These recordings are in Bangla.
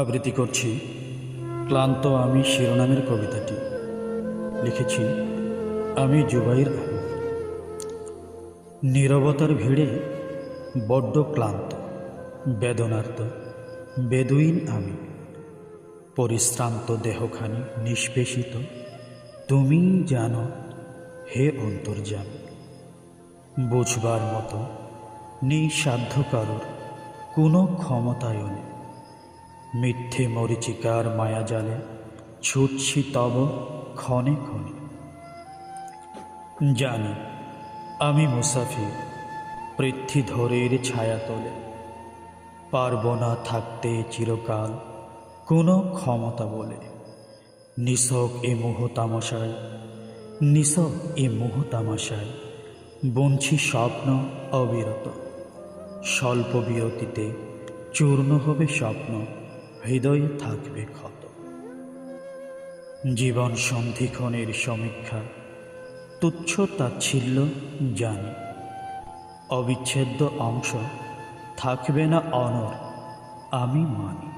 আবৃত্তি করছি ক্লান্ত আমি শিরোনামের কবিতাটি। লিখেছি আমি জুবাইর আহমেদ। নীরবতার ভিড়ে বড্ড ক্লান্ত, বেদনার্ত, বেদুইন আমি। পরিশ্রান্ত দেহখানি নিষ্পেষিত, তুমি জানো হে অন্তর্যামী। বুঝবার মতো নিঃসাধ্য কারোর কোনো ক্ষমতায়ও নেই। মিথ্যে মরিচিকার মায়াজালে ছুটছি তব ক্ষণে ক্ষণে। জানি আমি মুসাফির পৃথ্বীধরের ছায়াতলে, পারব না থাকতে চিরকাল কোনো ক্ষমতা বলে। নিছক এ মোহ তামাশায়, নিছক এ মোহ তামাশায় বুনছি স্বপ্ন অবিরত। স্বল্প বিরতিতে চূর্ণ হবে স্বপ্ন, হৃদয়ে থাকবে ক্ষত। জীবন সন্ধিক্ষণের সমীক্ষা তুচ্ছ তাচ্ছিল্য জানি। অবিচ্ছেদ্য অংশ থাকবে না অনর, আমি মানি।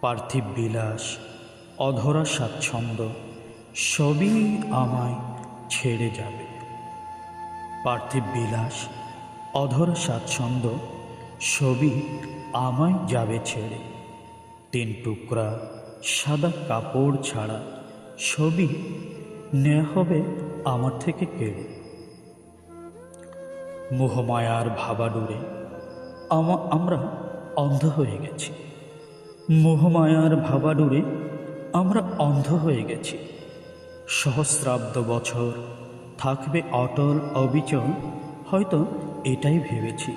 পার্থিব বিলাস, অধরা স্বাচ্ছন্দ্য সবই আমায় ছেড়ে যাবে। পার্থিব বিলাস, অধরা স্বাচ্ছন্দ্য সবই আমায় যাবে ছেড়ে। তিন টুকরা সাদা কাপড় ছাড়া সবই নেওয়া হবে আমার থেকে কেড়ে। মোহমায়ার ভাবাডুরে আমরা অন্ধ হয়ে গেছি। মোহমায়ার ভাবাডুরে আমরা অন্ধ হয়ে গেছি। সহস্রাব্দ বছর থাকবে অটল অবিচল, হয়তো এটাই ভেবেছি।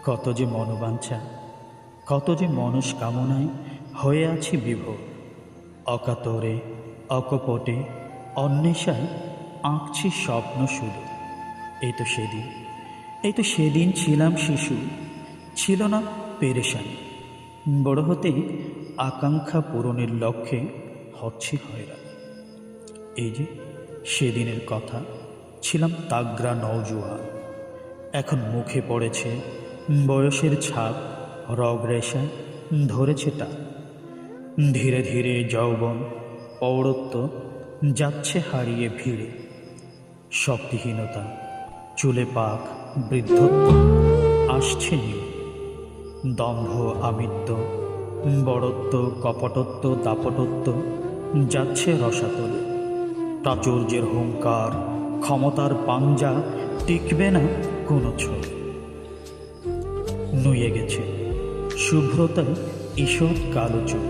কত যে মনোবাঞ্ছা, কত যে মনস্কামনায় হয়ে আছি বিভোর। অকাতরে অকপটে অন্বেষায় আঁকছি স্বপ্ন শুধু। এই তো সেদিন ছিলাম শিশু, ছিল না পেরেশানি। বড় হতেই আকাঙ্ক্ষা পূরণের লক্ষ্যে হচ্ছি হয়রানি। এই যে সেদিনের কথা, ছিলাম তাগড়া নওজোয়ান। এখন মুখে পড়েছে বয়সের ছাপ, রগ রেশায় ধরেছে টান। ধীরে ধীরে যৌবন পৌরত্ব যাচ্ছে হারিয়ে ভিড়ে। শক্তিহীনতা, চুলে পাক, বৃদ্ধত্ব আসছে নিয়ে। দম্ভ, আমিত্ব, বড়ত্ব, কপটত্ব, দাপটত্ব যাচ্ছে রসাতলে। প্রাচুর্যের হুঙ্কার, ক্ষমতার পাঞ্জা টিকবে না কোনো ছোট। নুয়ে গেছে শুভ্রতায় ঈষৎ কালো চোখ।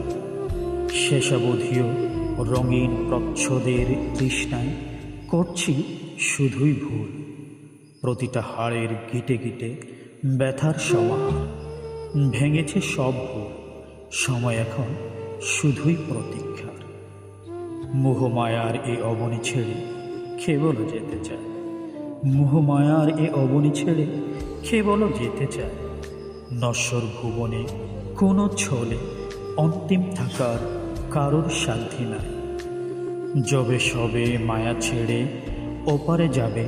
শেষাবধিও রঙিন প্রচ্ছদের তৃষ্ণায় করছি শুধুই ভুল। প্রতিটা হাড়ের গিটে গিটে ব্যথার সমাহার। ভেঙেছে সব ভুল, সময় এখন শুধুই প্রতীক্ষার। মোহমায়ার এ অবনী ছেড়ে কেবল যেতে চায়। মোহমায়ার এ অবনী ছেড়ে কেবল যেতে চায়। নশ্বর ভুবনে কোনো ছলে অন্তিম থাকার কারোর সাধ্যি নাই। যবে সবে মায়া ছেড়ে ওপারে যাবে,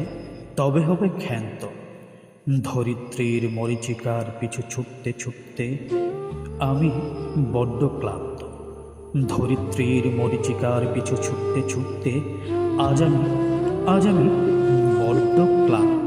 তবে হবে ক্ষান্ত। ধরিত্রীর মরীচিকার পিছু ছুটতে ছুটতে আমি বড্ড ক্লান্ত। ধরিত্রীর মরীচিকার পিছু ছুটতে ছুটতে আজ আমি বড্ড ক্লান্ত।